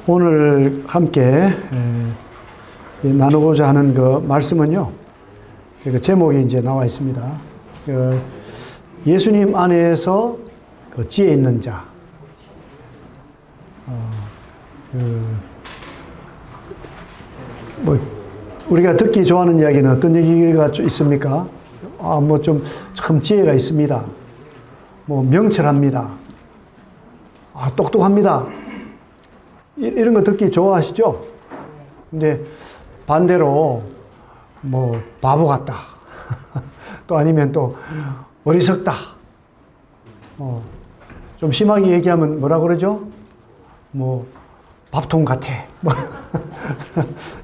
오늘 함께 나누고자 하는 그 말씀은요, 그 제목이 이제 나와 있습니다. 예수님 안에서 그 지혜 있는 자. 우리가 듣기 좋아하는 이야기는 어떤 얘기가 있습니까? 참 지혜가 있습니다. 명철합니다. 똑똑합니다. 이런 거 듣기 좋아하시죠? 근데 반대로 바보 같다. 또 아니면 또 어리석다. 좀 심하게 얘기하면 뭐라 그러죠? 밥통 같아.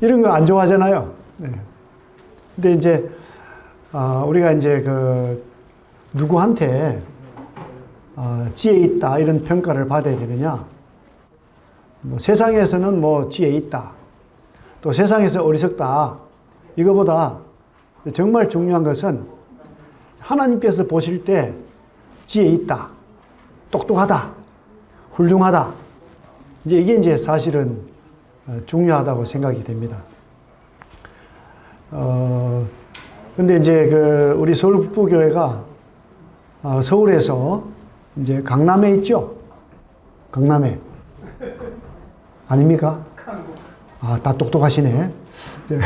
이런 거 안 좋아하잖아요. 네. 근데 이제 우리가 이제 누구한테 지혜 있다 이런 평가를 받아야 되느냐? 세상에서는 지혜 있다. 또 세상에서 어리석다. 이거보다 정말 중요한 것은 하나님께서 보실 때 지혜 있다. 똑똑하다. 훌륭하다. 이게 이제 사실은 중요하다고 생각이 됩니다. 근데 이제 우리 서울북부교회가 서울에서 이제 강남에 있죠? 강남에. 아닙니까? 다 똑똑하시네. 이제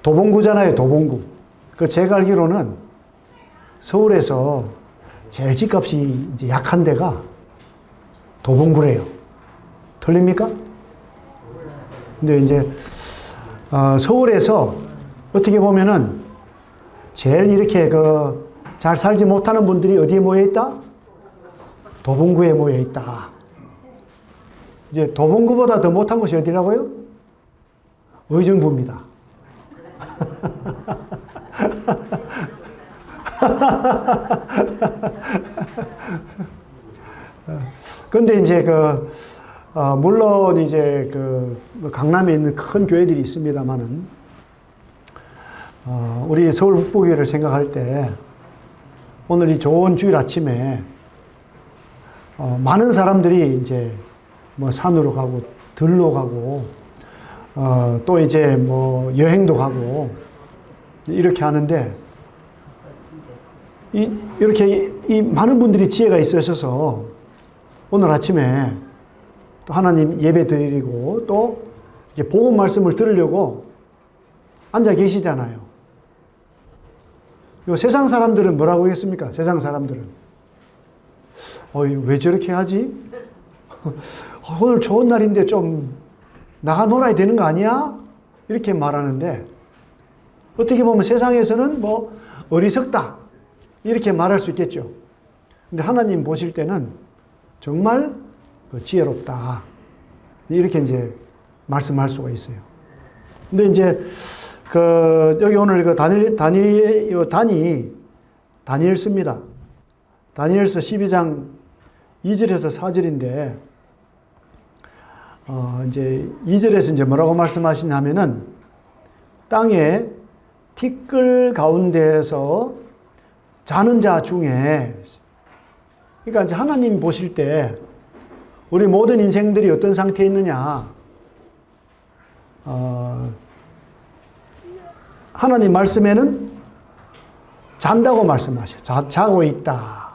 도봉구잖아요, 도봉구. 제가 알기로는 서울에서 제일 집값이 이제 약한 데가 도봉구래요. 틀립니까? 근데 이제, 서울에서 어떻게 보면은 제일 이렇게 잘 살지 못하는 분들이 어디에 모여 있다? 도봉구에 모여 있다. 이제 도봉구보다 더 못한 곳이 어디라고요? 의정부입니다. 근데 이제 물론 이제 강남에 있는 큰 교회들이 있습니다만은, 우리 서울 북부교회를 생각할 때 오늘 이 좋은 주일 아침에 많은 사람들이 이제 산으로 가고 들로 가고 또 이제 여행도 가고 이렇게 하는데 이렇게 이 많은 분들이 지혜가 있으셔서 오늘 아침에 또 하나님 예배 드리고 또 이렇게 복음 말씀을 들으려고 앉아 계시잖아요. 세상 사람들은 뭐라고 했습니까? 세상 사람들은 왜 저렇게 하지? 오늘 좋은 날인데 좀 나가 놀아야 되는 거 아니야? 이렇게 말하는데 어떻게 보면 세상에서는 어리석다 이렇게 말할 수 있겠죠. 근데 하나님 보실 때는 정말 지혜롭다 이렇게 이제 말씀할 수가 있어요. 근데 이제 여기 오늘 다니엘서입니다. 다니엘서 12장 2절에서 4절인데, 이제 2절에서 이제 뭐라고 말씀하시냐면은, 땅에 티끌 가운데에서 자는 자 중에, 그러니까 이제 하나님 보실 때, 우리 모든 인생들이 어떤 상태에 있느냐, 하나님 말씀에는 잔다고 말씀하셔요. 자고 있다.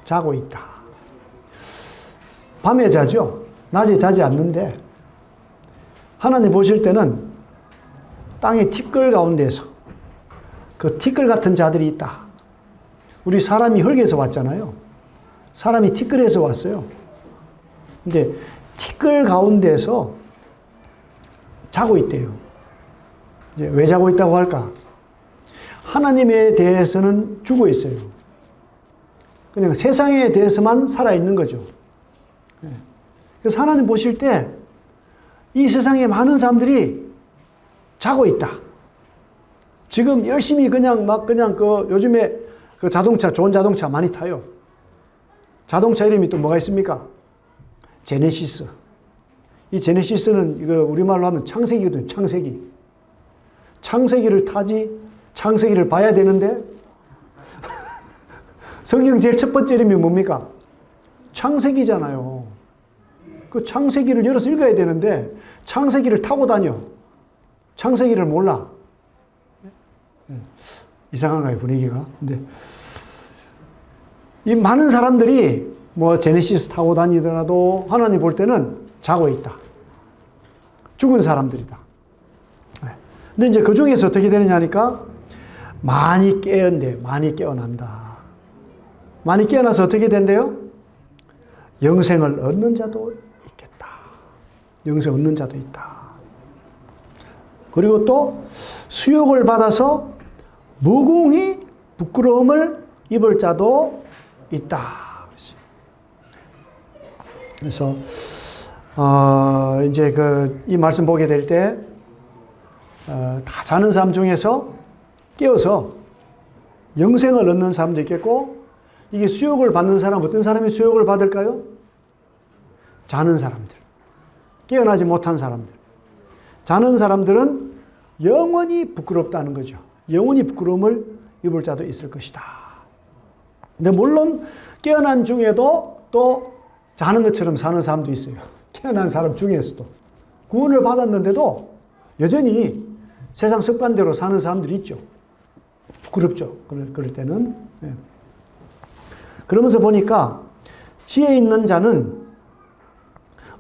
자고 있다. 밤에 자죠. 낮에 자지 않는데 하나님 보실 때는 땅의 티끌 가운데서 그 티끌 같은 자들이 있다. 우리 사람이 흙에서 왔잖아요. 사람이 티끌에서 왔어요. 근데 티끌 가운데서 자고 있대요. 이제 왜 자고 있다고 할까? 하나님에 대해서는 죽어 있어요. 그냥 세상에 대해서만 살아있는 거죠. 그래서 하나님 보실 때 이 세상에 많은 사람들이 자고 있다. 지금 열심히 그냥 요즘에 자동차, 좋은 자동차 많이 타요. 자동차 이름이 또 뭐가 있습니까? 제네시스. 이 제네시스는 이거 우리말로 하면 창세기거든요. 창세기. 창세기를 타지, 창세기를 봐야 되는데 성경 제일 첫 번째 이름이 뭡니까? 창세기잖아요. 그 창세기를 열어서 읽어야 되는데 창세기를 타고 다녀. 창세기를 몰라. 이상한가요, 분위기가? 근데 이 많은 사람들이 뭐 제네시스 타고 다니더라도 하나님 볼 때는 자고 있다. 죽은 사람들이다. 근데 이제 그 중에서 어떻게 되느냐 하니까 많이 깨어난대. 많이 깨어난다. 많이 깨어나서 어떻게 된대요? 영생을 얻는 자도 있겠다. 영생 얻는 자도 있다. 그리고 또 수욕을 받아서 무공히 부끄러움을 입을 자도 있다. 그래서 이제 이 말씀 보게 될 때 다 자는 사람 중에서 깨어서 영생을 얻는 사람도 있겠고, 이게 수욕을 받는 사람, 어떤 사람이 수욕을 받을까요? 자는 사람들, 깨어나지 못한 사람들. 자는 사람들은 영원히 부끄럽다는 거죠. 영원히 부끄러움을 입을 자도 있을 것이다. 근데 물론 깨어난 중에도 또 자는 것처럼 사는 사람도 있어요. 깨어난 사람 중에서도. 구원을 받았는데도 여전히 세상 습관대로 사는 사람들이 있죠. 부끄럽죠. 그럴 때는. 그러면서 보니까 지혜 있는 자는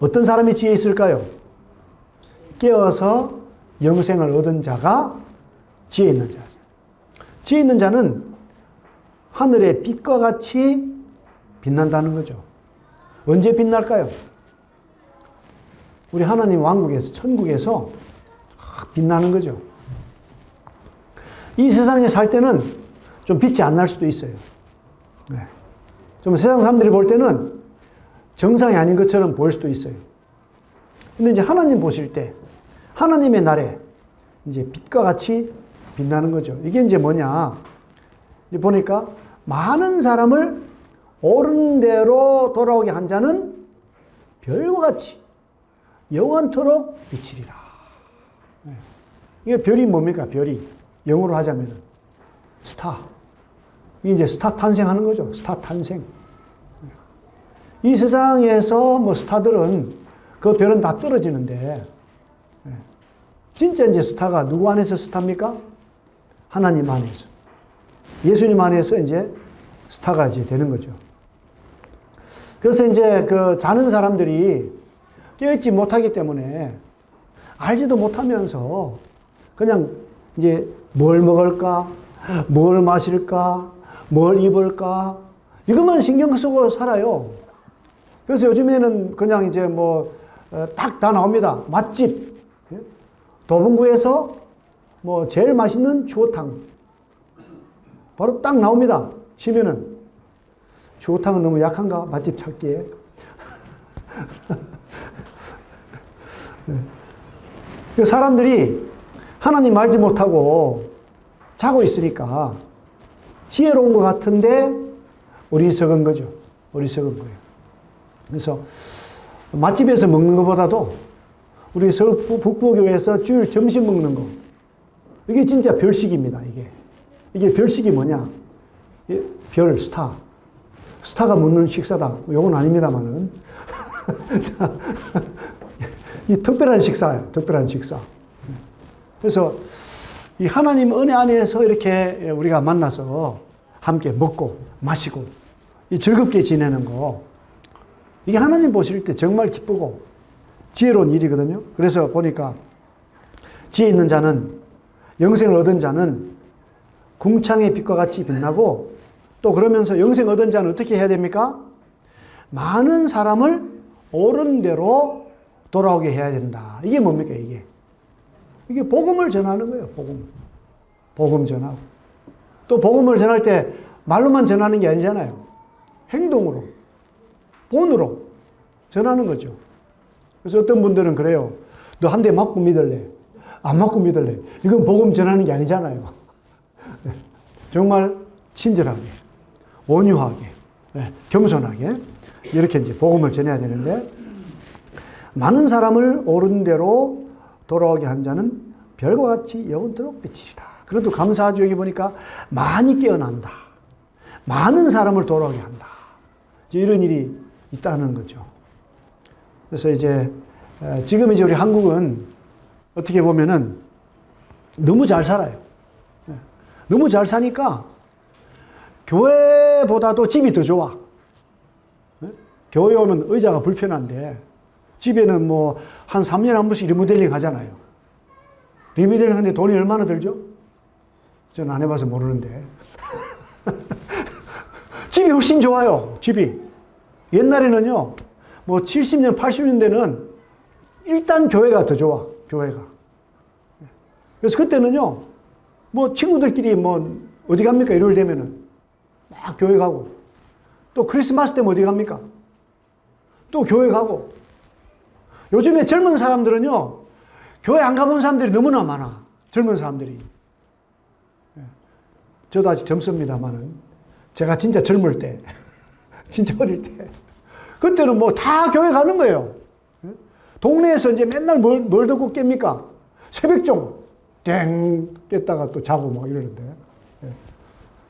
어떤 사람이 지혜 있을까요? 깨어서 영생을 얻은 자가 지혜 있는 자죠. 지혜 있는 자는 하늘의 빛과 같이 빛난다는 거죠. 언제 빛날까요? 우리 하나님 왕국에서, 천국에서 빛나는 거죠. 이 세상에 살 때는 좀 빛이 안 날 수도 있어요. 좀 세상 사람들이 볼 때는 정상이 아닌 것처럼 보일 수도 있어요. 근데 이제 하나님 보실 때, 하나님의 날에 이제 빛과 같이 빛나는 거죠. 이게 이제 뭐냐. 이제 보니까 많은 사람을 옳은 대로 돌아오게 한 자는 별과 같이 영원토록 비치리라. 이게 별이 뭡니까? 별이. 영어로 하자면 스타. 이게 이제 스타 탄생하는 거죠. 스타 탄생. 이 세상에서 뭐 스타들은 그 별은 다 떨어지는데, 진짜 이제 스타가 누구 안에서 스타입니까? 하나님 안에서. 예수님 안에서 이제 스타가 이제 되는 거죠. 그래서 이제 자는 사람들이 깨어있지 못하기 때문에 알지도 못하면서 그냥 이제 뭘 먹을까, 뭘 마실까, 뭘 입을까, 이것만 신경 쓰고 살아요. 그래서 요즘에는 그냥 이제 뭐, 딱 다 나옵니다. 맛집. 도봉구에서 뭐 제일 맛있는 추어탕. 바로 딱 나옵니다. 치면은. 추어탕은 너무 약한가? 맛집 찾기에. 사람들이 하나님 알지 못하고 자고 있으니까 지혜로운 것 같은데 어리석은 거죠. 어리석은 거예요. 그래서 맛집에서 먹는 것보다도 우리 서울 북부교회에서 주일 점심 먹는 거, 이게 진짜 별식입니다. 이게 별식이 뭐냐? 별, 스타. 스타가 먹는 식사다. 요건 아닙니다만은. 자, 이 특별한 식사예요. 특별한 식사. 그래서 이 하나님 은혜 안에서 이렇게 우리가 만나서 함께 먹고 마시고 이 즐겁게 지내는 거, 이게 하나님 보실 때 정말 기쁘고 지혜로운 일이거든요. 그래서 보니까 지혜 있는 자는, 영생을 얻은 자는 궁창의 빛과 같이 빛나고, 또 그러면서 영생 얻은 자는 어떻게 해야 됩니까? 많은 사람을 옳은 대로 돌아오게 해야 된다. 이게 뭡니까, 이게? 이게 복음을 전하는 거예요, 복음. 복음 전하고. 또 복음을 전할 때 말로만 전하는 게 아니잖아요. 행동으로, 본으로 전하는 거죠. 그래서 어떤 분들은 그래요. 너 한 대 맞고 믿을래? 안 맞고 믿을래? 이건 복음 전하는 게 아니잖아요. 정말 친절하게, 온유하게, 겸손하게 이렇게 이제 복음을 전해야 되는데, 많은 사람을 옳은 대로 돌아오게 한 자는 별과 같이 영원토록 비치리라. 그래도 감사하죠. 여기 보니까 많이 깨어난다. 많은 사람을 돌아오게 한다. 이런 일이 있다는 거죠. 그래서 이제 지금 이제 우리 한국은 어떻게 보면은 너무 잘 살아요. 너무 잘 사니까 교회보다도 집이 더 좋아. 교회 오면 의자가 불편한데 집에는 뭐 한 3년에 한 번씩 리모델링 하잖아요. 리모델링 하는데 돈이 얼마나 들죠? 저는 안 해봐서 모르는데. 집이 훨씬 좋아요. 집이. 옛날에는요. 뭐 70년, 80년대는 일단 교회가 더 좋아. 교회가. 그래서 그때는요. 뭐 친구들끼리 뭐 어디 갑니까? 일요일 되면은 막 교회 가고 또 크리스마스 때면 어디 갑니까? 또 교회 가고 요즘에 젊은 사람들은요. 교회 안 가본 사람들이 너무나 많아. 젊은 사람들이. 저도 아직 젊습니다만은 제가 진짜 젊을 때 진짜 어릴 때 그때는 뭐 다 교회 가는 거예요. 동네에서 이제 맨날 뭘 듣고 깹니까? 새벽종 땡 깼다가 또 자고 막 이러는데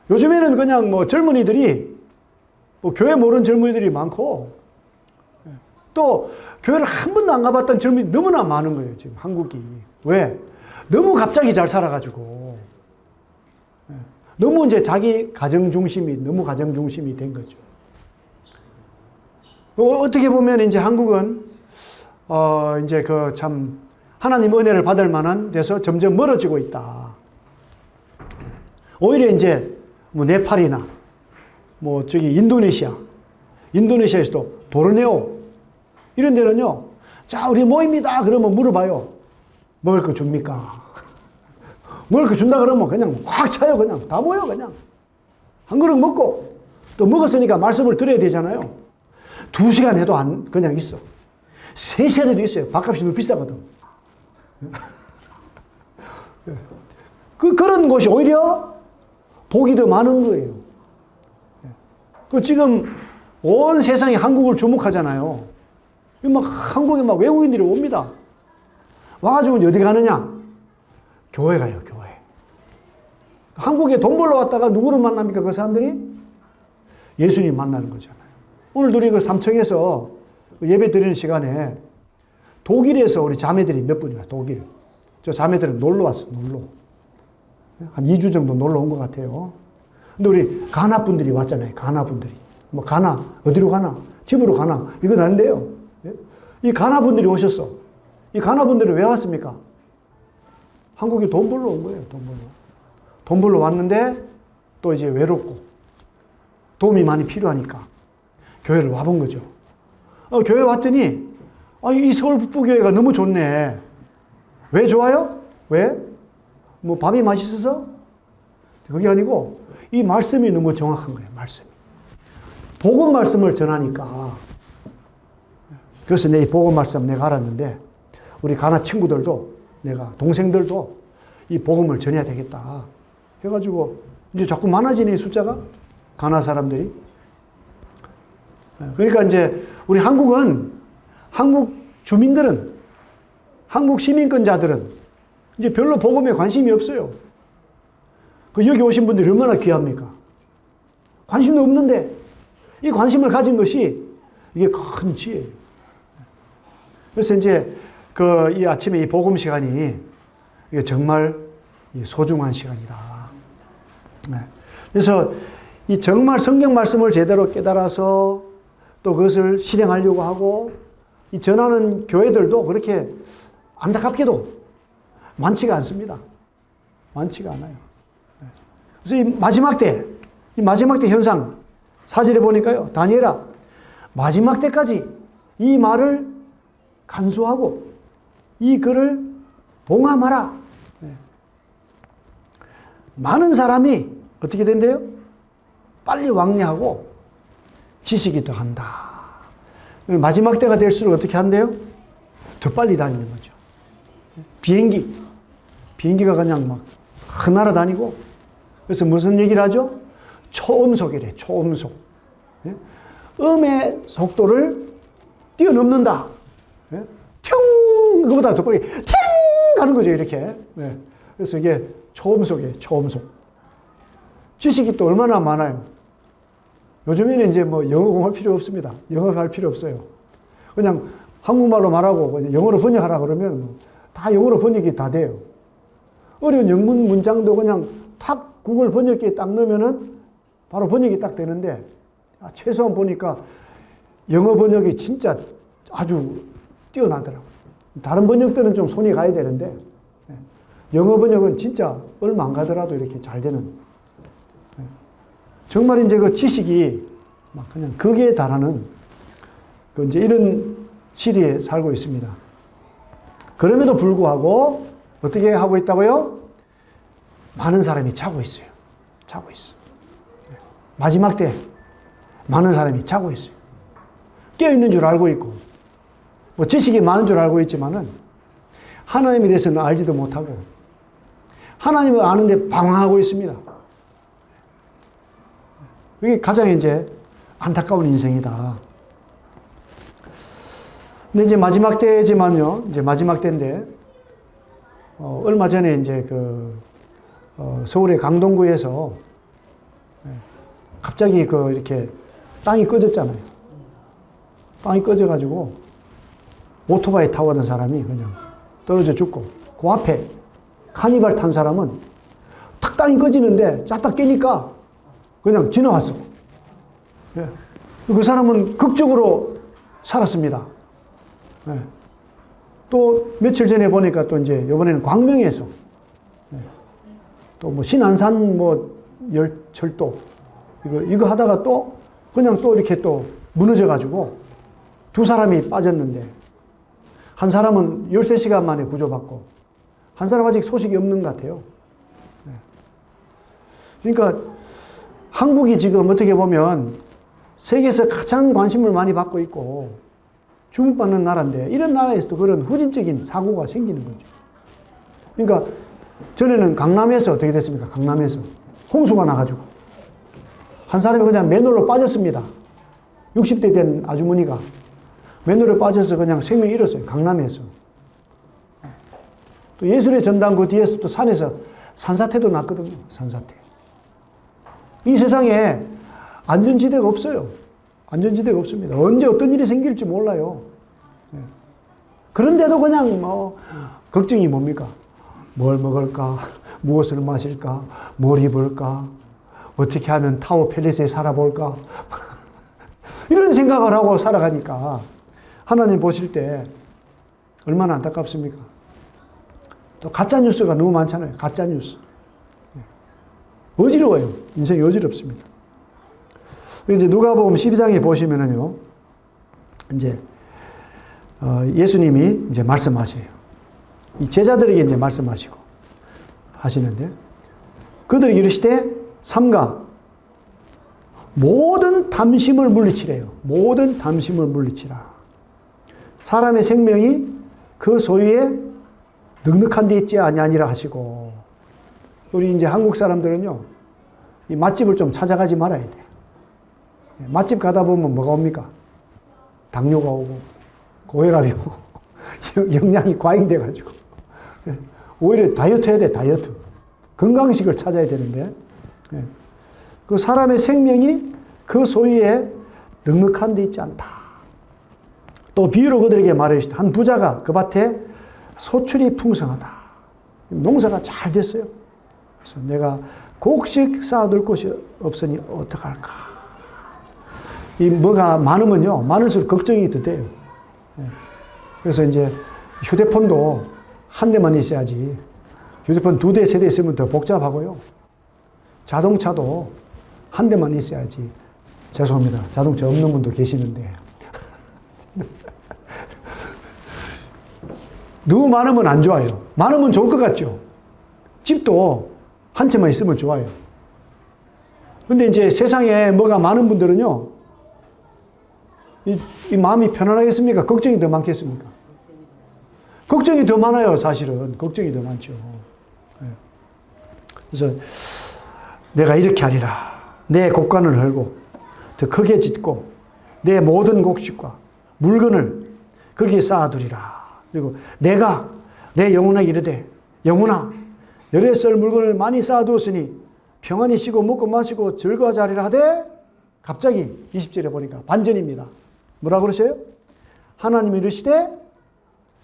요즘에는 그냥 뭐 젊은이들이 뭐 교회 모르는 젊은이들이 많고 또 교회를 한 번도 안 가봤던 젊은이 너무나 많은 거예요. 지금 한국이. 왜? 너무 갑자기 잘 살아가지고 너무 이제 자기 가정 중심이 너무 가정 중심이 된 거죠. 어떻게 보면 이제 한국은 이제 그 참 하나님 은혜를 받을 만한 데서 점점 멀어지고 있다. 오히려 이제 뭐 네팔이나 뭐 저기 인도네시아에서도 보르네오 이런 데는요. 자, 우리 모입니다. 그러면 물어봐요. 먹을 거 줍니까? 먹을 거 준다 그러면 그냥 꽉 차요. 그냥 다 모여 그냥. 한 그릇 먹고 또 먹었으니까 말씀을 드려야 되잖아요. 2시간 해도 그냥 있어. 3시간 해도 있어요. 밥값이 너무 비싸거든. 그런 곳이 오히려 복이 더 많은 거예요. 지금 온 세상이 한국을 주목하잖아요. 막 한국에 막 외국인들이 옵니다. 와가지고 어디 가느냐? 교회 가요, 교회. 한국에 돈 벌러 왔다가 누구를 만납니까? 그 사람들이? 예수님 만나는 거잖아요. 오늘 우리 그 삼청에서 예배 드리는 시간에 독일에서 우리 자매들이 몇 분이 왔어요, 독일. 저 자매들은 놀러 왔어, 놀러. 한 2주 정도 놀러 온 것 같아요. 근데 우리 가나 분들이 왔잖아요, 가나 분들이. 뭐 가나, 어디로 가나? 집으로 가나? 이건 아닌데요. 이 가나 분들이 오셨어. 이 가나 분들은 왜 왔습니까? 한국에 돈 벌러 온 거예요, 돈 벌러. 돈 벌러 왔는데 또 이제 외롭고 도움이 많이 필요하니까 교회를 와본 거죠. 교회 왔더니 이 서울 북부교회가 너무 좋네. 왜 좋아요? 왜? 뭐 밥이 맛있어서? 그게 아니고 이 말씀이 너무 정확한 거예요. 말씀이. 복음 말씀을 전하니까. 그래서 내 이 복음 말씀 내가 알았는데 우리 가나 친구들도 내가 동생들도 이 복음을 전해야 되겠다. 해가지고 이제 자꾸 많아지네 숫자가 가나 사람들이. 그러니까 이제 우리 한국 주민들은 한국 시민권자들은 이제 별로 복음에 관심이 없어요. 여기 오신 분들이 얼마나 귀합니까? 관심도 없는데 이 관심을 가진 것이 이게 큰 지혜예요. 그래서 이제 이 아침에 이 복음 시간이 이게 정말 소중한 시간이다. 그래서 이 정말 성경 말씀을 제대로 깨달아서 또 그것을 실행하려고 하고 이 전하는 교회들도 그렇게 안타깝게도 많지가 않습니다. 많지가 않아요. 그래서 이 마지막 때 현상 4절에 보니까요. 다니엘아, 마지막 때까지 이 말을 간수하고 이 글을 봉함하라. 많은 사람이 어떻게 된대요? 빨리 왕래하고 지식이 더한다. 마지막 때가 될수록 어떻게 한대요? 더 빨리 다니는 거죠. 비행기가 그냥 막 날아다니고. 그래서 무슨 얘기를 하죠? 초음속이래, 초음속. 음의 속도를 뛰어넘는다. 튕! 그거보다 더 빨리 튕! 가는 거죠, 이렇게. 그래서 이게 초음속이에요, 초음속. 지식이 또 얼마나 많아요? 요즘에는 이제 뭐 영어 공할 필요 없습니다. 영어할 필요 없어요. 그냥 한국말로 말하고 그냥 영어로 번역하라 그러면 다 영어로 번역이 다 돼요. 어려운 영문 문장도 그냥 탁 구글 번역기에 딱 넣으면은 바로 번역이 딱 되는데, 최소한 보니까 영어 번역이 진짜 아주 뛰어나더라고요. 다른 번역들은 좀 손이 가야 되는데, 영어 번역은 진짜 얼마 안 가더라도 이렇게 잘 되는. 정말 이제 그 지식이 막 그냥 극에 달하는 그 이제 이런 시대에 살고 있습니다. 그럼에도 불구하고 어떻게 하고 있다고요? 많은 사람이 자고 있어요. 자고 있어. 마지막 때 많은 사람이 자고 있어요. 깨어 있는 줄 알고 있고, 뭐 지식이 많은 줄 알고 있지만은 하나님에 대해서는 알지도 못하고 하나님을 아는데 방황하고 있습니다. 이게 가장 이제 안타까운 인생이다. 근데 이제 마지막 때지만요, 이제 마지막 때인데, 얼마 전에 이제 서울의 강동구에서 갑자기 이렇게 땅이 꺼졌잖아요. 땅이 꺼져가지고 오토바이 타고 가던 사람이 그냥 떨어져 죽고, 그 앞에 카니발 탄 사람은 탁 땅이 꺼지는데 쫙딱 깨니까 그냥 지나왔어. 그 사람은 극적으로 살았습니다. 또 며칠 전에 보니까 또 이제 이번에는 광명에서 또 뭐 신안산 뭐 열철도 이거 하다가 또 그냥 또 이렇게 또 무너져 가지고 두 사람이 빠졌는데, 한 사람은 13시간 만에 구조받고 한 사람 아직 소식이 없는 것 같아요. 그러니까 한국이 지금 어떻게 보면 세계에서 가장 관심을 많이 받고 있고 주목받는 나라인데, 이런 나라에서도 그런 후진적인 사고가 생기는 거죠. 그러니까 전에는 강남에서 어떻게 됐습니까? 강남에서 홍수가 나가지고 한 사람이 그냥 맨홀로 빠졌습니다. 60대 된 아주머니가 맨홀에 빠져서 그냥 생명 잃었어요. 강남에서. 또 예술의 전당 그 뒤에서 또 산에서 산사태도 났거든요. 산사태. 이 세상에 안전지대가 없어요. 안전지대가 없습니다. 언제 어떤 일이 생길지 몰라요. 그런데도 그냥 뭐 걱정이 뭡니까? 뭘 먹을까? 무엇을 마실까? 뭘 입을까? 어떻게 하면 타워 팰리스에 살아볼까? 이런 생각을 하고 살아가니까 하나님 보실 때 얼마나 안타깝습니까? 또 가짜뉴스가 너무 많잖아요. 가짜뉴스. 어지러워요. 인생이 어지럽습니다. 이제 누가복음 12장에 보시면은요, 이제 예수님이 이제 말씀하세요. 이 제자들에게 이제 말씀하시고 하시는데, 그들이 이르시되 삼가 모든 담심을 물리치래요. 모든 담심을 물리치라. 사람의 생명이 그 소유에 넉넉한 데 있지 아니하니라 하시고, 우리 이제 한국 사람들은요, 이 맛집을 좀 찾아가지 말아야 돼. 맛집 가다 보면 뭐가 옵니까? 당뇨가 오고, 고혈압이 오고, 영양이 과잉돼가지고. 오히려 다이어트 해야 돼, 다이어트. 건강식을 찾아야 되는데, 그 사람의 생명이 그 소유에 넉넉한 데 있지 않다. 또 비유로 그들에게 말하시되, 한 부자가 그 밭에 소출이 풍성하다. 농사가 잘 됐어요. 그래서 내가 곡식 쌓아둘 곳이 없으니 어떡할까. 이 뭐가 많으면요, 많을수록 걱정이 더 돼요. 그래서 이제 휴대폰도 한 대만 있어야지, 휴대폰 2대, 3대 있으면 더 복잡하고요. 자동차도 한 대만 있어야지. 죄송합니다. 자동차 없는 분도 계시는데. 너무 많으면 안 좋아요. 많으면 좋을 것 같죠. 집도 한 채만 있으면 좋아요. 근데 이제 세상에 뭐가 많은 분들은요, 이 마음이 편안하겠습니까? 걱정이 더 많겠습니까? 걱정이 더 많아요, 사실은. 걱정이 더 많죠. 그래서 내가 이렇게 하리라. 내 곡간을 헐고 더 크게 짓고 내 모든 곡식과 물건을 거기에 쌓아두리라. 그리고 내가 내 영혼에게 이르되, 영혼아, 열에 쓸 물건을 많이 쌓아두었으니 평안히 쉬고 먹고 마시고 즐거워하리라 하되 갑자기 20절에 보니까 반전입니다. 뭐라 그러세요? 하나님이 이르시되,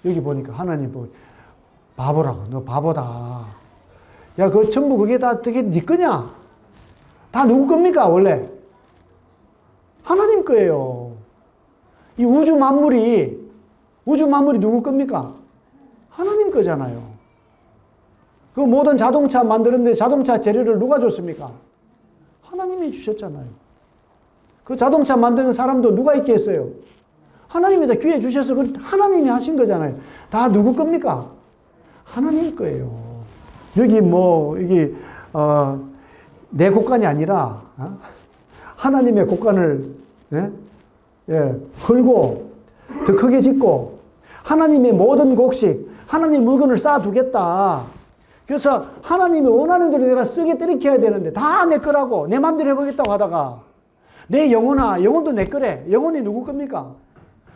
여기 보니까 하나님 바보라고. 너 바보다. 야, 그 전부 그게 다 어떻게 네 거냐? 다 누구 겁니까, 원래? 하나님 거예요. 이 우주 만물이 누구 겁니까? 하나님 거잖아요. 그 모든 자동차 만드는데 자동차 재료를 누가 줬습니까? 하나님이 주셨잖아요. 그 자동차 만드는 사람도 누가 있게 했어요? 하나님이 다 기회 주셔서 하나님이 하신 거잖아요. 다 누구 겁니까? 하나님 거예요. 여기 내 곡간이 아니라, 하나님의 곡간을, 헐고, 더 크게 짓고, 하나님의 모든 곡식, 하나님 물건을 쌓아두겠다. 그래서 하나님이 원하는 대로 내가 쓰게 들이켜야 되는데, 다 내 거라고, 내 마음대로 해보겠다고 하다가, 내 영혼도 내 거래. 영혼이 누구 겁니까?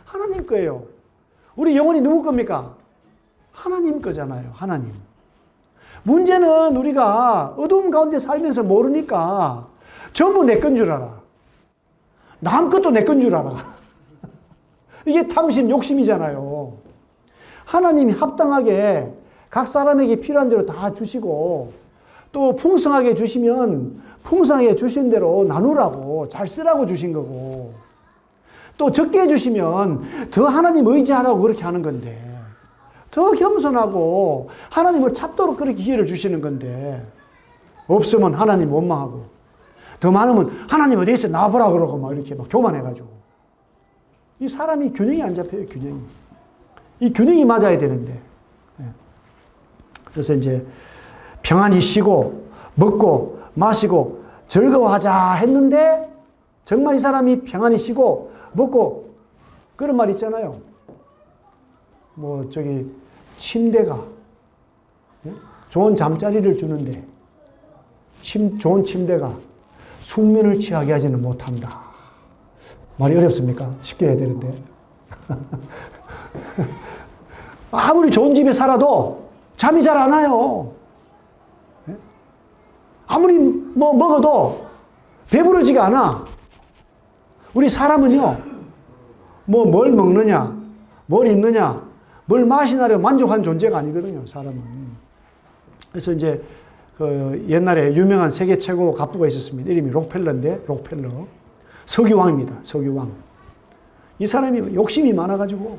하나님 거예요. 우리 영혼이 누구 겁니까? 하나님 거잖아요. 하나님. 문제는 우리가 어두움 가운데 살면서 모르니까 전부 내 건 줄 알아. 남 것도 내 건 줄 알아. 이게 탐심, 욕심이잖아요. 하나님이 합당하게 각 사람에게 필요한 대로 다 주시고, 또 풍성하게 주시면 풍성하게 주신 대로 나누라고, 잘 쓰라고 주신 거고, 또 적게 주시면 더 하나님 의지하라고 그렇게 하는 건데, 더 겸손하고 하나님을 찾도록 그렇게 기회를 주시는 건데, 없으면 하나님 원망하고, 더 많으면 하나님 어디 있어 나와보라 그러고 막 이렇게 막 교만해가지고. 이 사람이 균형이 안 잡혀요, 균형이. 이 균형이 맞아야 되는데. 그래서 이제 평안히 쉬고 먹고 마시고 즐거워하자 했는데, 정말 이 사람이 평안히 쉬고 먹고, 그런 말 있잖아요. 침대가, 좋은 잠자리를 주는데, 좋은 침대가 숙면을 취하게 하지는 못한다. 말이 어렵습니까? 쉽게 해야 되는데. 아무리 좋은 집에 살아도 잠이 잘 안 와요. 아무리 먹어도 배부르지가 않아. 우리 사람은요, 뭘 먹느냐, 뭘 입느냐, 뭘 마시느냐로 만족한 존재가 아니거든요, 사람은. 그래서 이제 옛날에 유명한 세계 최고 갑부가 있었습니다. 이름이 록펠러인데, 록펠러. 석유왕입니다, 석유왕. 이 사람이 욕심이 많아가지고,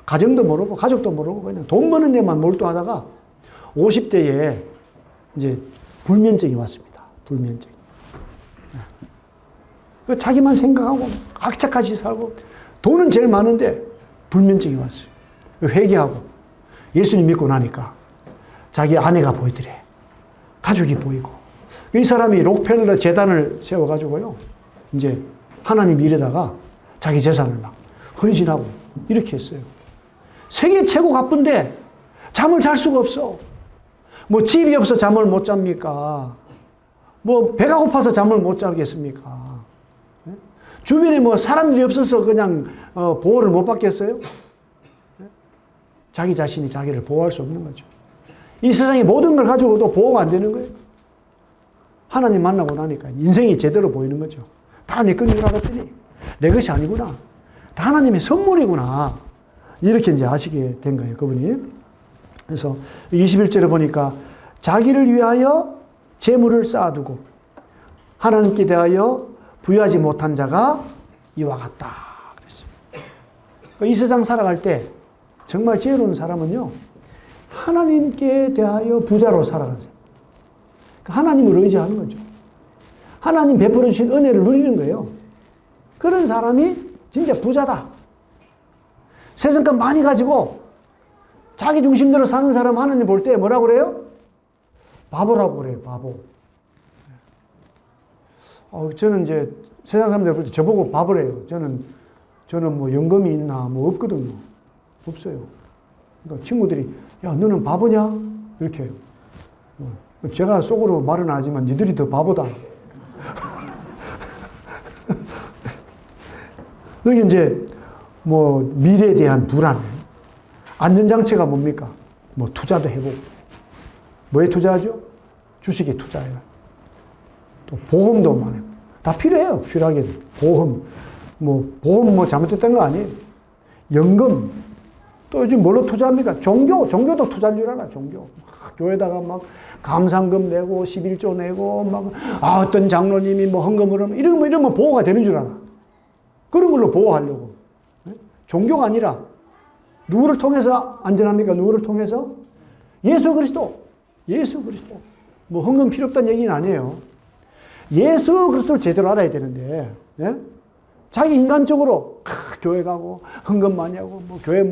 가정도 모르고, 가족도 모르고, 그냥 돈 버는 데만 몰두하다가, 50대에 이제 불면증이 왔습니다. 불면증. 자기만 생각하고, 악착같이 살고, 돈은 제일 많은데, 불면증이 왔어요. 회개하고, 예수님 믿고 나니까, 자기 아내가 보이더래. 가족이 보이고. 이 사람이 록펠러 재단을 세워가지고요, 이제 하나님 일에다가 자기 재산을 막 헌신하고, 이렇게 했어요. 세계 최고 갑부인데, 잠을 잘 수가 없어. 집이 없어 잠을 못 잡니까? 배가 고파서 잠을 못 자겠습니까? 주변에 사람들이 없어서 그냥 보호를 못 받겠어요? 자기 자신이 자기를 보호할 수 없는 거죠. 이 세상의 모든 걸 가지고도 보호가 안 되는 거예요. 하나님 만나고 나니까 인생이 제대로 보이는 거죠. 다 내 건 줄 알았더니 내 것이 아니구나. 다 하나님의 선물이구나. 이렇게 이제 아시게 된 거예요, 그분이. 그래서 21절에 보니까 자기를 위하여 재물을 쌓아두고 하나님께 대하여 부유하지 못한 자가 이와 같다. 그랬어요. 이 세상 살아갈 때 정말 지혜로운 사람은요, 하나님께 대하여 부자로 살아가세요. 하나님을 의지하는 거죠. 하나님 베풀어 주신 은혜를 누리는 거예요. 그런 사람이 진짜 부자다. 세상값 많이 가지고 자기 중심대로 사는 사람 하나님 볼 때 뭐라고 그래요? 바보라고 그래요, 바보. 저는 이제 세상 사람들 볼 때 저보고 바보래요. 저는 연금이 있나, 없거든요. 없어요. 그러니까 친구들이, 야, 너는 바보냐? 이렇게 해요. 제가 속으로 말은 하지만 니들이 더 바보다. 여기 이제 미래에 대한 불안. 안전장치가 뭡니까? 투자도 해보고. 뭐에 투자하죠? 주식에 투자해요. 또 보험도 많아요. 다 필요해요. 필요하게. 보험, 보험 잘못됐던 거 아니에요. 연금, 또 요즘 뭘로 투자합니까? 종교도 투자인 줄 알아, 종교. 교회다가 막 감상금 내고, 11조 내고, 어떤 장로님이 헌금을 하면, 이러면 보호가 되는 줄 알아. 그런 걸로 보호하려고. 종교가 아니라, 누구를 통해서 안전합니까? 누구를 통해서? 예수 그리스도. 헌금 필요 없다는 얘기는 아니에요. 예수 그리스도를 제대로 알아야 되는데, 자기 인간적으로 교회 가고 헌금 많이 하고 교회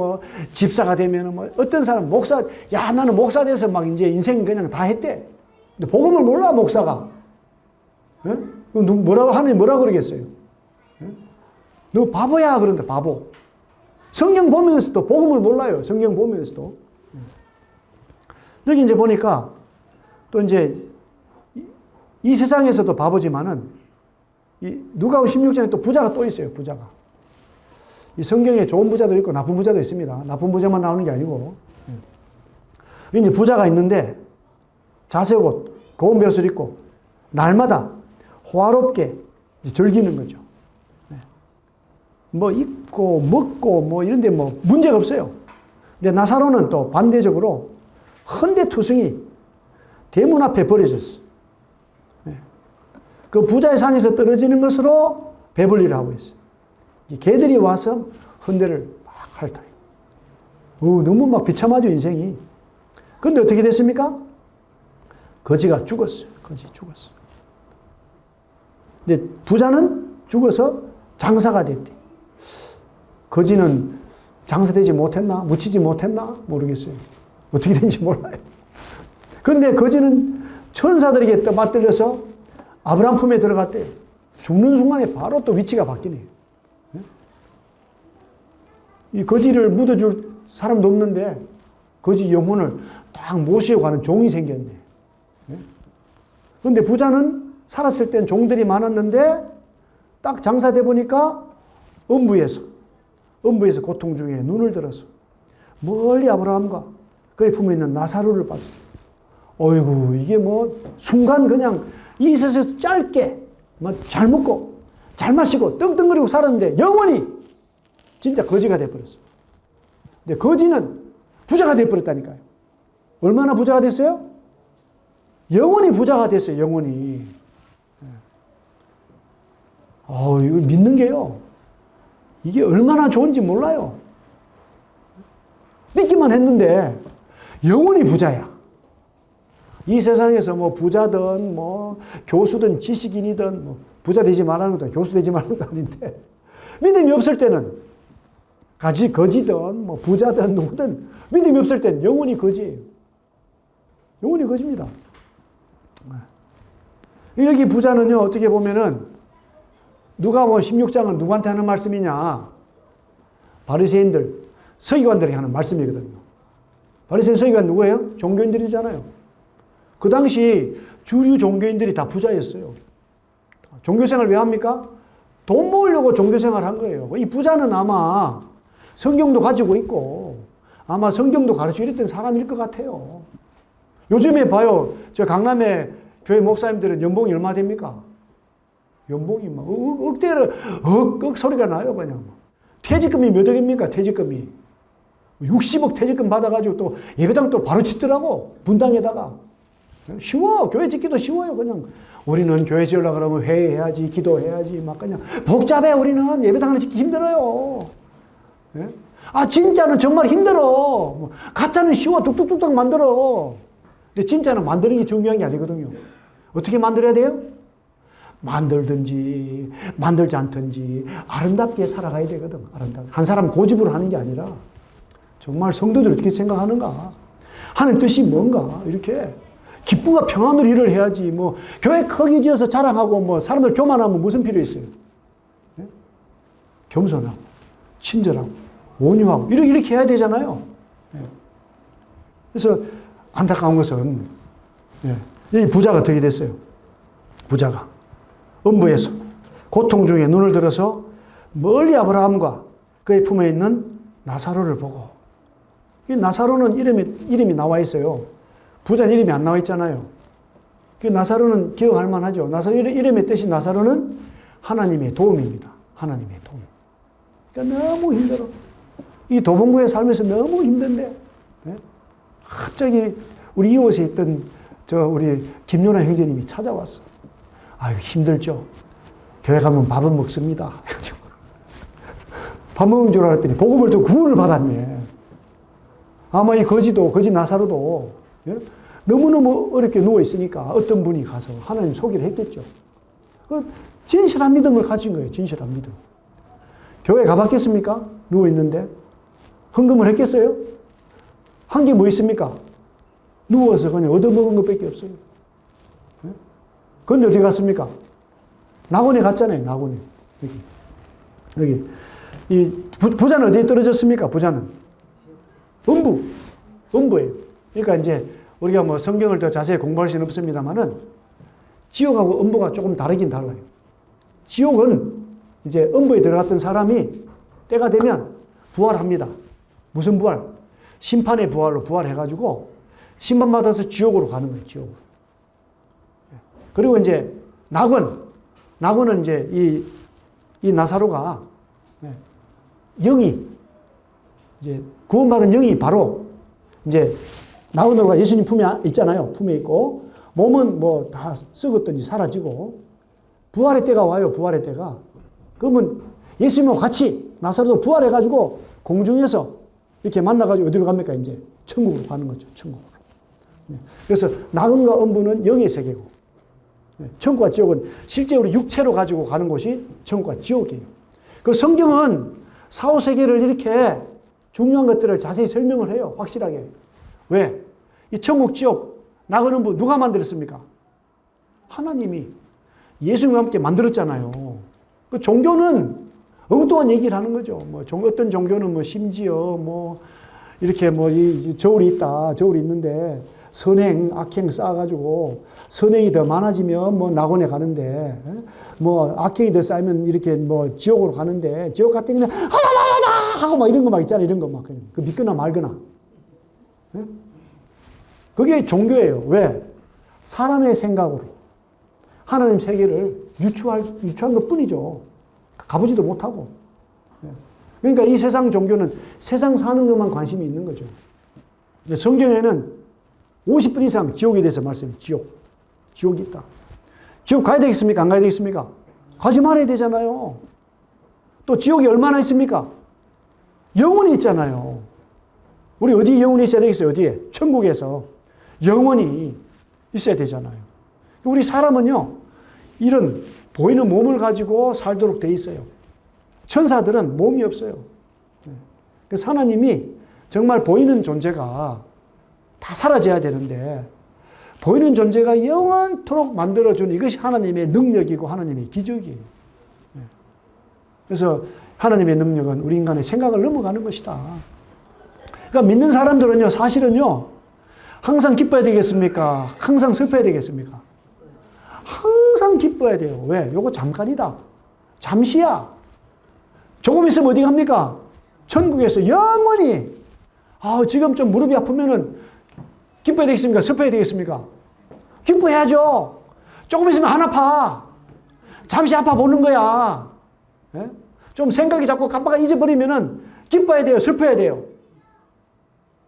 집사가 되면 어떤 사람 목사 나는 목사 돼서 이제 인생 그냥 다 했대. 근데 복음을 몰라 목사가. 뭐라고 하느님 뭐라고 그러겠어요? 너 바보야 그런데 바보. 성경 보면서도 복음을 몰라요. 성경 보면서도. 여기 이제 보니까 또 이제 이 세상에서도 바보지만은 누가복음 16장에 또 부자가 또 있어요. 부자가. 이 성경에 좋은 부자도 있고 나쁜 부자도 있습니다. 나쁜 부자만 나오는 게 아니고. 이제 부자가 있는데 자색 옷, 고운 벼슬 입고 날마다 호화롭게 즐기는 거죠. 입고 먹고 이런데 문제가 없어요. 근데 나사로는 또 반대적으로 헌데투성이 대문 앞에 버려졌어. 그 부자의 상에서 떨어지는 것으로 배불리를 하고 있어요. 개들이 와서 헌데를 막 핥아요. 너무 비참하죠, 인생이. 그런데 어떻게 됐습니까? 거지가 죽었어요. 거지 죽었어요. 근데 부자는 죽어서 장사가 됐대. 거지는 장사되지 못했나? 묻히지 못했나? 모르겠어요. 어떻게 된지 몰라요. 그런데 거지는 천사들에게 또 맞들려서 아브라함 품에 들어갔대요. 죽는 순간에 바로 또 위치가 바뀌네요. 이 거지를 묻어줄 사람도 없는데 거지 영혼을 딱 모시고 가는 종이 생겼네. 그런데 부자는 살았을 땐 종들이 많았는데 딱 장사돼 보니까 음부에서 고통 중에 눈을 들어서 멀리 아브라함과 그의 품에 있는 나사로를 봤어요. 어이구 이게 순간 그냥 이 세상에서 짧게 잘 먹고 잘 마시고 떵떵거리고 살았는데 영원히 진짜 거지가 돼버렸어. 근데 거지는 부자가 돼버렸다니까요. 얼마나 부자가 됐어요? 영원히 부자가 됐어요. 영원히. 이거 믿는 게요. 이게 얼마나 좋은지 몰라요. 믿기만 했는데 영원히 부자야. 이 세상에서 부자든 교수든 지식인이든 부자 되지 말라는 것도 교수 되지 말라는 것도 아닌데 믿음이 없을 때는 거지든 부자든 누구든 믿음이 없을 때는 영원히 거지예요. 영원히 거지입니다. 여기 부자는요 어떻게 보면은 누가복음 16장은 누구한테 하는 말씀이냐? 바리새인들, 서기관들에게 하는 말씀이거든요. 바리새인 서기관 누구예요? 종교인들이잖아요. 그 당시 주류 종교인들이 다 부자였어요. 종교생활 왜 합니까? 돈 모으려고 종교생활 한 거예요. 이 부자는 아마 성경도 가지고 있고 아마 성경도 가르치고 이랬던 사람일 것 같아요. 요즘에 봐요. 저 강남의 교회 목사님들은 연봉이 얼마 됩니까? 연봉이 억대로 억 소리가 나요. 그냥. 퇴직금이 몇 억입니까? 퇴직금이. 60억 퇴직금 받아가지고 또 예배당 또 바로 짓더라고. 분당에다가. 쉬워. 교회 짓기도 쉬워요. 그냥 우리는 교회 지으려고 그러면 회의해야지, 기도해야지, 그냥 복잡해. 우리는 예배당을 짓기 힘들어요. 네? 진짜는 정말 힘들어. 가짜는 쉬워. 뚝뚝뚝뚝 만들어. 근데 진짜는 만드는 게 중요한 게 아니거든요. 어떻게 만들어야 돼요? 만들든지 만들지 않든지 아름답게 살아가야 되거든. 아름답게. 한 사람 고집으로 하는 게 아니라 정말 성도들이 어떻게 생각하는가? 하는 뜻이 뭔가? 이렇게 기쁨과 평안으로 일을 해야지. 교회 크게 지어서 자랑하고 사람들 교만하면 무슨 필요 있어요? 네? 겸손하고 친절하고 온유하고 이렇게 해야 되잖아요. 네. 그래서 안타까운 것은 이 부자가 어떻게 됐어요? 부자가 음부에서 고통 중에 눈을 들어서 멀리 아브라함과 그의 품에 있는 나사로를 보고, 이 나사로는 이름이 나와 있어요. 부자는 이름이 안 나와 있잖아요. 그 나사로는 기억할 만하죠. 나사로 이름의 뜻이 나사로는 하나님의 도움입니다. 하나님의 도움. 그러니까 너무 힘들어. 이 도봉구에 살면서 너무 힘든데, 네? 갑자기 우리 이웃에 있던 우리 김연아 형제님이 찾아왔어. 아유, 힘들죠. 교회 가면 밥은 먹습니다. 밥 먹는 줄 알았더니 복음을 또 구원을 받았네. 아마 이 거지 나사로도, 예? 너무너무 어렵게 누워있으니까 어떤 분이 가서 하나님 소개를 했겠죠. 진실한 믿음을 가진 거예요. 진실한 믿음. 교회 가봤겠습니까? 누워있는데. 헌금을 했겠어요? 한 게 뭐 있습니까? 누워서 그냥 얻어먹은 것밖에 없어요. 예? 그런데 어디 갔습니까? 낙원에 갔잖아요. 낙원에. 여기. 이 부자는 어디에 떨어졌습니까? 부자는. 음부예요. 그러니까 이제 우리가 뭐 성경을 더 자세히 공부할 수는 없습니다만은 지옥하고 음부가 조금 다르긴 달라요. 지옥은 이제 음부에 들어갔던 사람이 때가 되면 부활합니다. 무슨 부활? 심판의 부활로 부활해가지고 심판받아서 지옥으로 가는 거예요. 지옥으로. 그리고 이제 낙원은 이제 이 나사로가 영이 이제 구원받은 영이 바로 이제 나오너가 예수님 품에 있잖아요. 품에 있고 몸은 뭐 다 썩었든지 사라지고 부활의 때가 와요. 부활의 때가. 그러면 예수님과 같이 나사로도 부활해가지고 공중에서 이렇게 만나가지고 어디로 갑니까? 이제 천국으로 가는 거죠. 천국으로. 그래서 낙원과 음부는 영의 세계고 천국과 지옥은 실제로 육체로 가지고 가는 곳이 천국과 지옥이에요. 그 성경은 사후세계를 이렇게 중요한 것들을 자세히 설명을 해요. 확실하게. 왜? 이 천국, 지옥, 낙원, 음부 누가 만들었습니까? 하나님이 예수님과 함께 만들었잖아요. 그 종교는 엉뚱한 얘기를 하는 거죠. 뭐 어떤 종교는 뭐 심지어 뭐 이렇게 뭐 이 저울이 있다. 저울이 있는데 선행, 악행 쌓아가지고 선행이 더 많아지면 뭐 낙원에 가는데 뭐 악행이 더 쌓이면 이렇게 뭐 지옥으로 가는데 지옥 갔더니 하라라라라 하고 막 이런 거 막 있잖아요. 이런 거 막 그 믿거나 말거나. 그게 종교예요. 왜? 사람의 생각으로 하나님 세계를 유추한 것 뿐이죠. 가보지도 못하고. 그러니까 이 세상 종교는 세상 사는 것만 관심이 있는 거죠. 성경에는 50분 이상 지옥에 대해서 말씀해요. 지옥이 있다. 지옥 가야 되겠습니까? 안 가야 되겠습니까? 가지 말아야 되잖아요. 또 지옥이 얼마나 있습니까? 영원히 있잖아요. 우리 어디 영원히 있어야 되겠어요? 어디에? 천국에서 영원히 있어야 되잖아요. 우리 사람은요, 이런 보이는 몸을 가지고 살도록 돼 있어요. 천사들은 몸이 없어요. 그래서 하나님이 정말 보이는 존재가 다 사라져야 되는데 보이는 존재가 영원토록 만들어준 이것이 하나님의 능력이고 하나님의 기적이에요. 그래서 하나님의 능력은 우리 인간의 생각을 넘어가는 것이다. 그러니까 믿는 사람들은요, 사실은요, 항상 기뻐야 되겠습니까? 항상 슬퍼야 되겠습니까? 항상 기뻐야 돼요. 왜? 요거 잠깐이다. 잠시야. 조금 있으면 어디 갑니까? 천국에서 영원히. 지금 좀 무릎이 아프면은 기뻐야 되겠습니까? 슬퍼야 되겠습니까? 기뻐해야죠. 조금 있으면 안 아파. 잠시 아파 보는 거야. 예? 좀 생각이 자꾸 깜빡 잊어버리면은 기뻐야 돼요? 슬퍼야 돼요?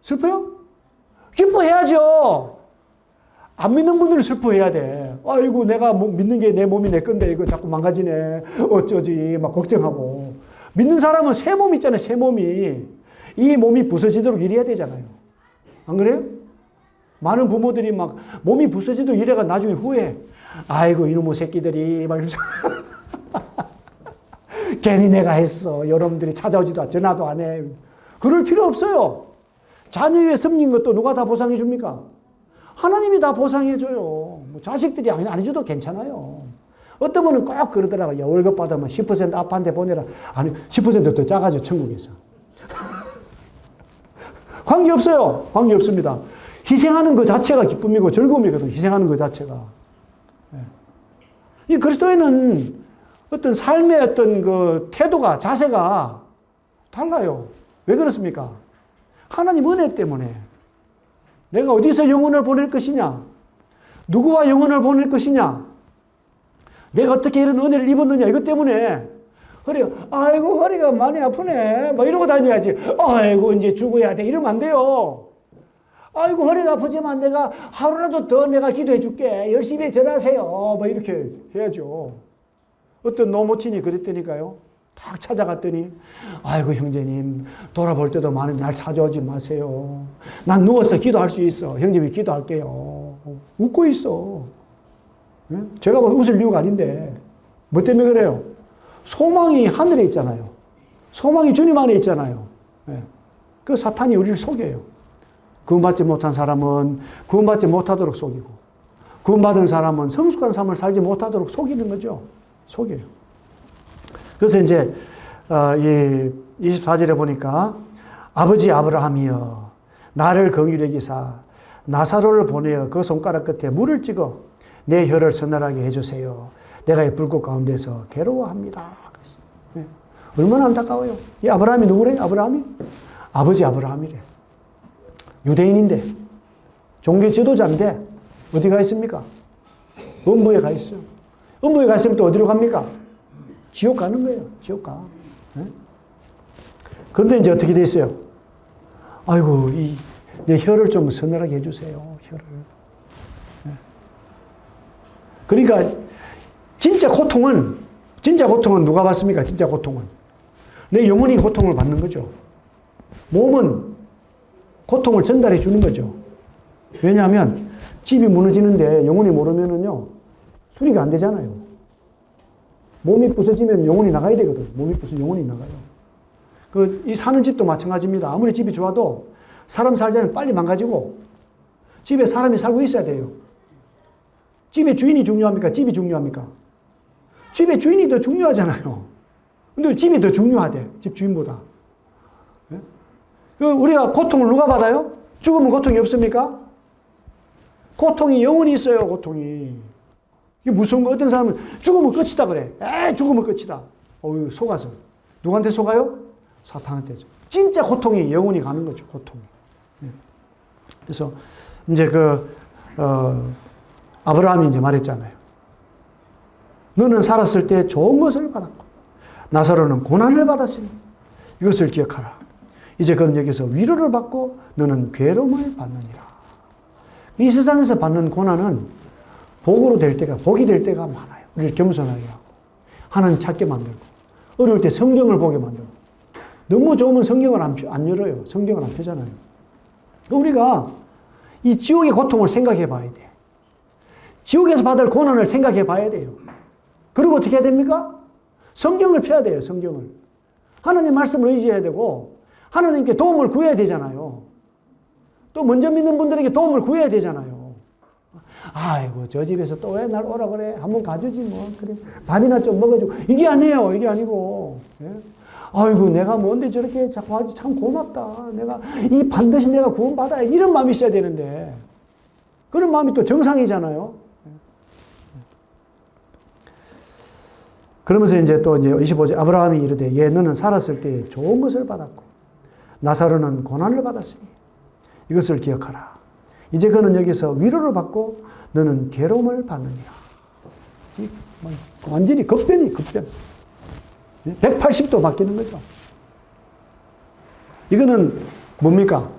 슬퍼요? 기뻐해야죠. 안 믿는 분들은 슬퍼해야 돼. 아이고, 내가 믿는 게 내 몸이 내 건데 이거 자꾸 망가지네. 어쩌지? 막 걱정하고. 믿는 사람은 새 몸 있잖아요. 새 몸이. 이 몸이 부서지도록 일해야 되잖아요. 안 그래요? 많은 부모들이 막 몸이 부서지도록 일해가 나중에 후회해. 아이고, 이놈의 새끼들이 막 이러면서. 괜히 내가 했어. 여러분들이 찾아오지도 않아. 전화도 안 해. 그럴 필요 없어요. 자녀의 섬긴 것도 누가 다 보상해 줍니까? 하나님이 다 보상해줘요. 뭐 자식들이 안 해줘도 괜찮아요. 어떤 분은 꼭 그러더라고요. 월급 받으면 10% 아빠한테 보내라. 아니, 10% 더 작아져, 천국에서. 관계없어요. 관계없습니다. 희생하는 그 자체가 기쁨이고 즐거움이거든요. 희생하는 그 자체가. 이 그리스도인은 어떤 삶의 어떤 그 태도가, 자세가 달라요. 왜 그렇습니까? 하나님 은혜 때문에. 내가 어디서 영혼을 보낼 것이냐? 누구와 영혼을 보낼 것이냐? 내가 어떻게 이런 은혜를 입었느냐? 이것 때문에 아이고 허리가 많이 아프네 뭐 이러고 다녀야지. 아이고 이제 죽어야 돼 이러면 안 돼요. 아이고 허리가 아프지만 내가 하루라도 더 내가 기도해 줄게. 열심히 전하세요. 뭐 이렇게 해야죠. 어떤 노모친이 그랬다니까요. 딱 찾아갔더니 아이고 형제님 돌아볼 때도 많은데 날 찾아오지 마세요. 난 누워서 기도할 수 있어. 형제님이 기도할게요. 웃고 있어. 제가 뭐 웃을 이유가 아닌데 뭐 때문에 그래요? 소망이 하늘에 있잖아요. 소망이 주님 안에 있잖아요. 그 사탄이 우리를 속여요. 구원받지 못한 사람은 구원받지 못하도록 속이고 구원받은 사람은 성숙한 삶을 살지 못하도록 속이는 거죠. 속여요. 그래서 이제 이 24절에 보니까 아버지 아브라함이여 나를 긍휼히 여기사 나사로를 보내어 그 손가락 끝에 물을 찍어 내 혀를 서늘하게 해주세요. 내가 이 불꽃 가운데서 괴로워합니다. 네. 얼마나 안타까워요. 이 아브라함이 누구래? 아브라함이? 아버지 아브라함이래. 유대인인데 종교 지도자인데 어디 가 있습니까? 음부에 가 있어요. 음부에 가 있으면 또 어디로 갑니까? 지옥 가는 거예요. 지옥 가. 네? 그런데 이제 어떻게 돼 있어요? 아이고 내 혀를 좀 서늘하게 해주세요. 혀를. 네. 그러니까 진짜 고통은 누가 받습니까? 진짜 고통은. 내 영혼이 고통을 받는 거죠. 몸은 고통을 전달해 주는 거죠. 왜냐하면 집이 무너지는데 영혼이 모르면은요, 수리가 안 되잖아요. 몸이 부서지면 영혼이 나가야 되거든. 몸이 부서지면 영혼이 나가요. 이 사는 집도 마찬가지입니다. 아무리 집이 좋아도 사람 살자면 빨리 망가지고 집에 사람이 살고 있어야 돼요. 집의 주인이 중요합니까? 집이 중요합니까? 집의 주인이 더 중요하잖아요. 근데 집이 더 중요하대. 집 주인보다. 우리가 고통을 누가 받아요? 죽으면 고통이 없습니까? 고통이 영원히 있어요, 고통이. 이게 무서운 거. 어떤 사람은 죽으면 끝이다 그래. 죽으면 끝이다. 속아서. 누구한테 속아요? 사탄한테죠. 진짜 고통이 영원히 가는 거죠, 고통이. 그래서 이제 아브라함이 이제 말했잖아요. 너는 살았을 때 좋은 것을 받았고, 나사로는 고난을 받았으니 이것을 기억하라. 이제 그는 여기서 위로를 받고 너는 괴로움을 받느니라. 이 세상에서 받는 고난은 복이 될 때가 많아요. 우리를 겸손하게 하고, 하나님 찾게 만들고, 어려울 때 성경을 보게 만들고, 너무 좋으면 성경을 안 열어요. 성경을 안 펴잖아요. 우리가 이 지옥의 고통을 생각해 봐야 돼. 지옥에서 받을 고난을 생각해 봐야 돼요. 그리고 어떻게 해야 됩니까? 성경을 펴야 돼요, 성경을. 하나님 말씀을 의지해야 되고, 하나님께 도움을 구해야 되잖아요. 또 먼저 믿는 분들에게 도움을 구해야 되잖아요. 아이고 저 집에서 또 왜 날 오라 그래. 한번 가주지 뭐. 그래 밥이나 좀 먹어주고. 이게 아니에요. 이게 아니고. 예? 아이고 내가 뭔데 저렇게 자꾸 하지. 참 고맙다. 반드시 내가 구원받아야. 이런 마음이 있어야 되는데 그런 마음이 또 정상이잖아요. 그러면서 이제 25절 아브라함이 이르되 예 너는 살았을 때 좋은 것을 받았고 나사로는 고난을 받았으니 이것을 기억하라. 이제 그는 여기서 위로를 받고 너는 괴로움을 받느니라. 완전히 극변. 180도 바뀌는 거죠. 이거는 뭡니까?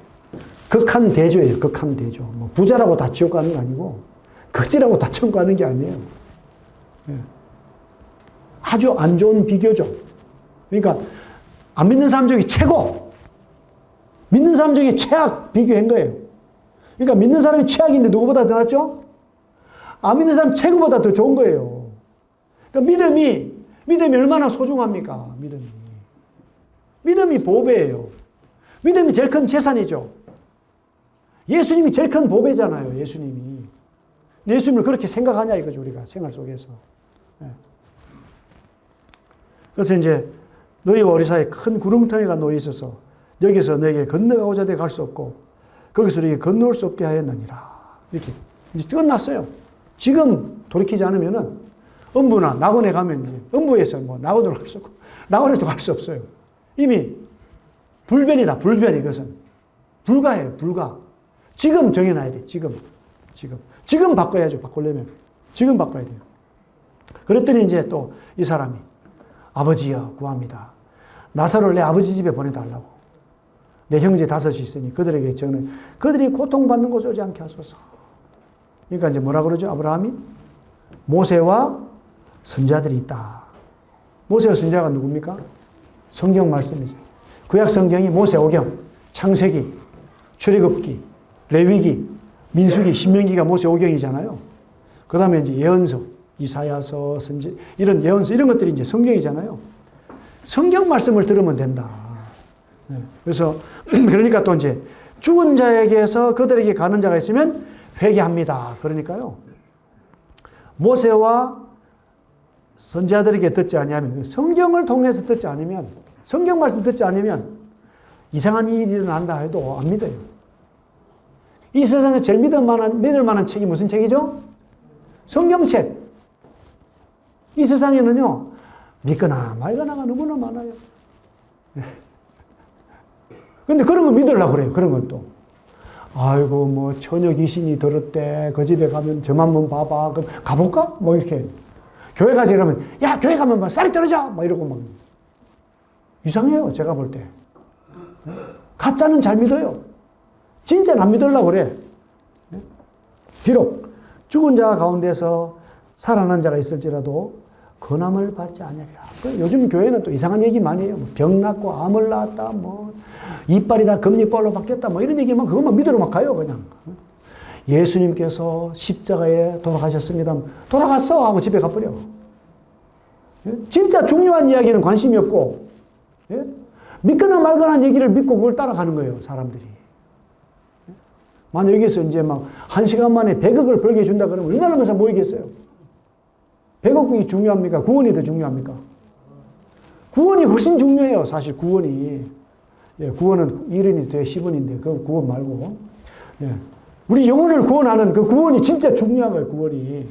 극한 대조예요. 극한 대조. 뭐 부자라고 다 지옥 가는 거 아니고 거지라고 다 천국 가는 게 아니에요. 아주 안 좋은 비교죠. 그러니까 안 믿는 사람 중에 최고, 믿는 사람 중에 최악 비교한 거예요. 그러니까 믿는 사람이 최악인데 누구보다 더 낫죠? 안 믿는 사람 최고보다 더 좋은 거예요. 그러니까 믿음이 얼마나 소중합니까? 믿음이 보배예요. 믿음이 제일 큰 재산이죠. 예수님이 제일 큰 보배잖아요. 예수님을 그렇게 생각하냐 이거죠. 우리가 생활 속에서. 그래서 이제 너희와 우리 사이에 큰 구렁텅이가 놓여 있어서 여기서 너에게 건너가고자 돼 갈 수 없고 거기서 우리에게 건너올 수 없게 하였느니라. 이렇게 이제 끝났어요. 지금 돌이키지 않으면은 음부나 낙원에 가면 이제 음부에서 뭐 낙원으로 갈 수 없고 낙원에도 갈 수 없어요. 이미 불변이다. 불변 이것은 불가예요. 불가. 지금 정해놔야 돼. 지금 지금 바꿔야죠. 바꾸려면. 지금 바꿔야 돼요. 그랬더니 이제 또 이 사람이 아버지여 구합니다. 나사로를 내 아버지 집에 보내달라고. 내 형제 5이 있으니 그들에게 저는 그들이 고통받는 곳 오지 않게 하소서. 그러니까 이제 뭐라 그러죠? 아브라함이 모세와 선지자들이 있다. 모세와 선지자가 누굽니까? 성경 말씀이죠. 구약 성경이 모세오경, 창세기, 출애굽기, 레위기, 민수기, 신명기가 모세오경이잖아요. 그 다음에 이제 예언서, 이사야서, 선지, 이런 예언서, 이런 것들이 이제 성경이잖아요. 성경 말씀을 들으면 된다. 그래서, 그러니까 또 이제 죽은 자에게서 그들에게 가는 자가 있으면 회개합니다. 그러니까요. 모세와 선지자들에게 듣지 아니하면, 성경을 통해서 듣지 않으면, 성경 말씀 듣지 않으면 이상한 일이 일어난다 해도 안 믿어요. 이 세상에 제일 믿을 만한 책이 무슨 책이죠? 성경책. 이 세상에는요, 믿거나 말거나가 너무나 많아요. 근데 그런 거 믿으려고 그래요. 그런 것도. 아이고, 뭐, 처녀 귀신이 들었대. 그 집에 가면 저만 한번 봐봐. 그럼 가볼까? 뭐, 이렇게. 교회 가지 이러면, 야, 교회 가면 막 쌀이 떨어져! 막 이러고 막. 이상해요. 제가 볼 때. 가짜는 잘 믿어요. 진짜는 안 믿으려고 그래. 비록 죽은 자 가운데서 살아난 자가 있을지라도 건함을 받지 않으리라. 요즘 교회는 또 이상한 얘기 많이 해요. 병 낫고 암을 낳았다, 뭐, 이빨이 다 금리빨로 바뀌었다, 뭐, 이런 얘기만, 그것만 믿으러 막 가요, 그냥. 예수님께서 십자가에 돌아가셨습니다. 돌아갔어! 하고 집에 가버려. 진짜 중요한 이야기는 관심이 없고, 믿거나 말거나 한 얘기를 믿고 그걸 따라가는 거예요, 사람들이. 만약 여기서 이제 막 1시간 만에 100억을 벌게 해준다 그러면 얼마나 많은 사람 모이겠어요? 100억이 중요합니까? 구원이 더 중요합니까? 구원이 훨씬 중요해요, 사실 구원이. 예, 구원은 1원이 돼 10원인데, 그 구원 말고. 예. 우리 영혼을 구원하는 그 구원이 진짜 중요한 거예요, 구원이.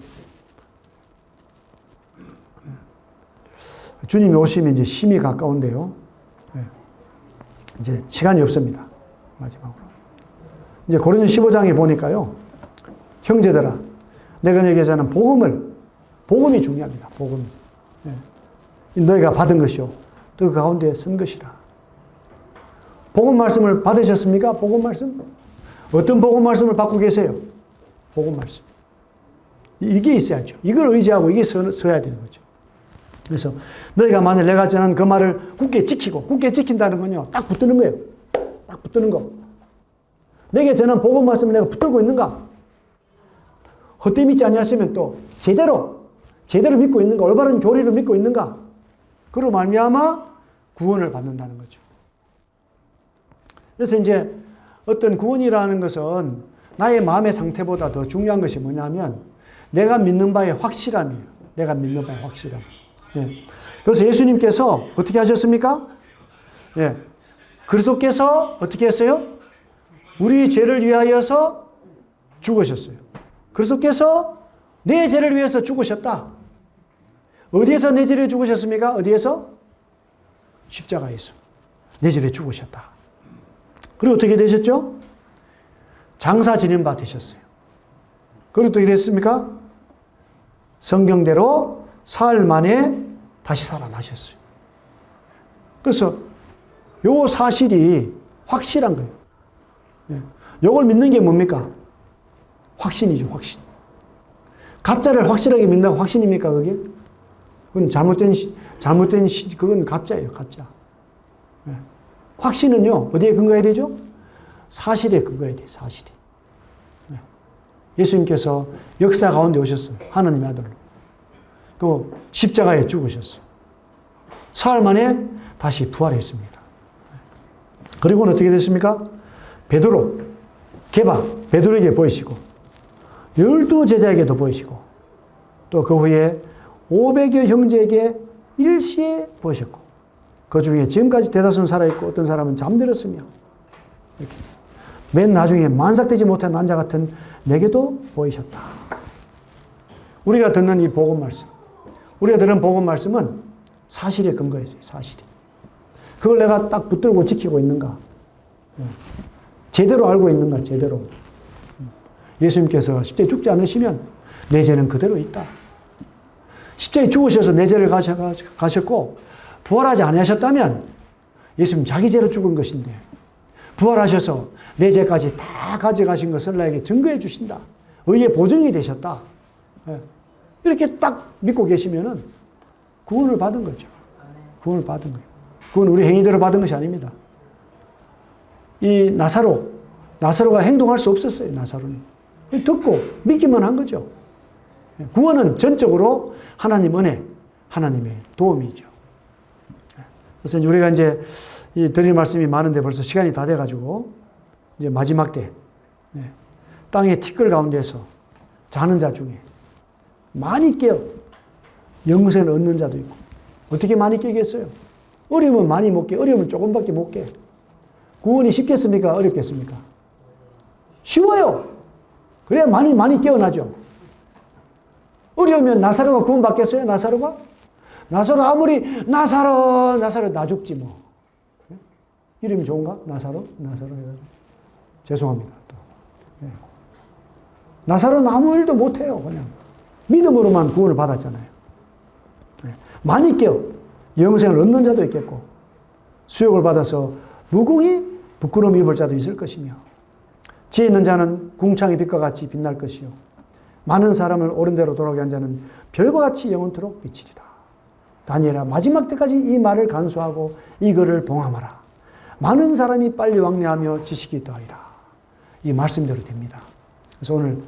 주님이 오시면 이제 심히 가까운데요. 예. 이제 시간이 없습니다. 마지막으로. 이제 고린도 15장에 보니까요. 형제들아, 내가 너에게서는 복음이 중요합니다. 복음. 예. 너희가 받은 것이요. 또 그 가운데 쓴 것이라. 복음 말씀을 받으셨습니까? 복음 말씀? 어떤 복음 말씀을 받고 계세요? 복음 말씀. 이게 있어야죠. 이걸 의지하고 이게 서야 되는 거죠. 그래서 너희가 만일 내가 전한 그 말을 굳게 지키고, 굳게 지킨다는 건요, 딱 붙드는 거예요. 딱 붙드는 거. 내게 전한 복음 말씀을 내가 붙들고 있는가? 헛되이 믿지 아니하시면 또 제대로 믿고 있는가? 올바른 교리를 믿고 있는가? 그로 말미암아 구원을 받는다는 거죠. 그래서 이제 어떤 구원이라는 것은 나의 마음의 상태보다 더 중요한 것이 뭐냐면 내가 믿는 바의 확실함이에요. 내가 믿는 바의 확실함. 예. 그래서 예수님께서 어떻게 하셨습니까? 예. 그리스도께서 어떻게 했어요? 우리 죄를 위하여서 죽으셨어요. 그리스도께서 내 죄를 위해서 죽으셨다. 어디에서 내 죄를 죽으셨습니까? 어디에서? 십자가에서. 내 죄를 죽으셨다. 그리고 어떻게 되셨죠? 장사 지낸 바 되셨어요. 그리고 어떻게 됐습니까? 성경대로 사흘 만에 다시 살아나셨어요. 그래서 요 사실이 확실한 거예요. 요걸 믿는 게 뭡니까? 확신이죠, 확신. 가짜를 확실하게 믿는다고 확신입니까, 그게? 그건 그건 가짜예요, 가짜. 확신은요, 어디에 근거해야 되죠? 사실에 근거해야 돼요, 사실이. 예수님께서 역사 가운데 오셨어요. 하나님의 아들로. 그 십자가에 죽으셨어요. 사흘 만에 다시 부활했습니다. 그리고는 어떻게 됐습니까? 베드로에게 보이시고 12제자에게도 보이시고 또 그 후에 500여 형제에게 일시에 보이셨고 그 중에 지금까지 대다수는 살아있고 어떤 사람은 잠들었으며 이렇게. 맨 나중에 만삭되지 못한 난자 같은 내게도 보이셨다. 우리가 듣는 이 복음 말씀, 우리가 들은 복음 말씀은 사실에 근거했어요. 사실이. 그걸 내가 딱 붙들고 지키고 있는가? 제대로 알고 있는가? 제대로. 예수님께서 십자가에 죽지 않으시면 내 죄는 그대로 있다. 십자가에 죽으셔서 내 죄를 가셨고 부활하지 않으셨다면 예수님 자기 죄로 죽은 것인데 부활하셔서 내 죄까지 다 가져가신 것을 나에게 증거해 주신다. 의의 보증이 되셨다. 이렇게 딱 믿고 계시면은 구원을 받은 거죠. 구원을 받은 거예요. 그건 우리 행위대로 받은 것이 아닙니다. 이 나사로가 행동할 수 없었어요. 나사로는 듣고 믿기만 한 거죠. 구원은 전적으로 하나님 은혜, 하나님의 도움이죠. 그래서 우리가 이제 드릴 말씀이 많은데 벌써 시간이 다 돼가지고 이제 마지막 때 땅의 티끌 가운데서 자는 자 중에 많이 깨어 영생을 얻는 자도 있고 어떻게 많이 깨겠어요? 어려우면 많이 못 깨, 어려우면 조금밖에 못 깨. 구원이 쉽겠습니까? 어렵겠습니까? 쉬워요. 그래야 많이 깨어나죠. 어려우면 나사로가 구원 받겠어요? 나사로 아무리 나사로 나 죽지 뭐. 이름이 좋은가? 나사로 죄송합니다. 또. 나사로는 아무 일도 못해요. 그냥 믿음으로만 구원을 받았잖아요. 많이 깨어 영생을 얻는 자도 있겠고 수욕을 받아서 무궁히 부끄러움 입을 자도 있을 것이며 지혜 있는 자는 궁창의 빛과 같이 빛날 것이요 많은 사람을 옳은 대로 돌아오게 한 자는 별과 같이 영원토록 비치리라. 다니엘아 마지막 때까지 이 말을 간수하고 이 글을 봉함하라. 많은 사람이 빨리 왕래하며 지식이 더하리라. 이 말씀대로 됩니다. 그래서 오늘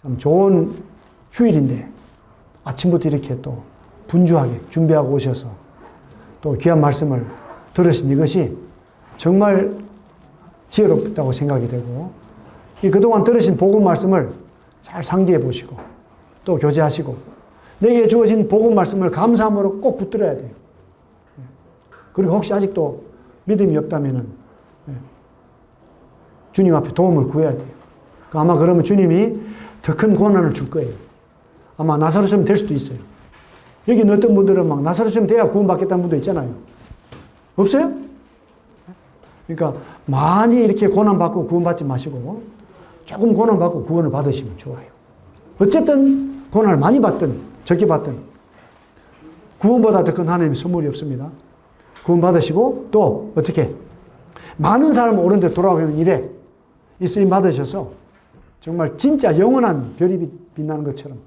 참 좋은 휴일인데 아침부터 이렇게 또 분주하게 준비하고 오셔서 또 귀한 말씀을 들으신 이것이 정말 지혜롭다고 생각이 되고 이 그동안 들으신 복음 말씀을 잘 상기해 보시고 또 교제하시고 내게 주어진 복음 말씀을 감사함으로 꼭 붙들어야 돼요. 그리고 혹시 아직도 믿음이 없다면은 주님 앞에 도움을 구해야 돼요. 아마 그러면 주님이 더 큰 고난을 줄 거예요. 아마 나사로처럼 될 수도 있어요. 여기 어떤 분들은 막 나사로처럼 돼야 구원받겠다는 분도 있잖아요. 없어요? 그러니까 많이 이렇게 고난받고 구원받지 마시고 조금 고난받고 구원을 받으시면 좋아요. 어쨌든 고난을 많이 받든 적게 받든 구원보다 더 큰 하나님의 선물이 없습니다. 구원 받으시고 또 어떻게 많은 사람을 옳은 데 돌아오는 일에 이 쓰임 받으셔서 정말 진짜 영원한 별이 빛나는 것처럼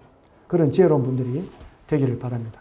그런 지혜로운 분들이 되기를 바랍니다.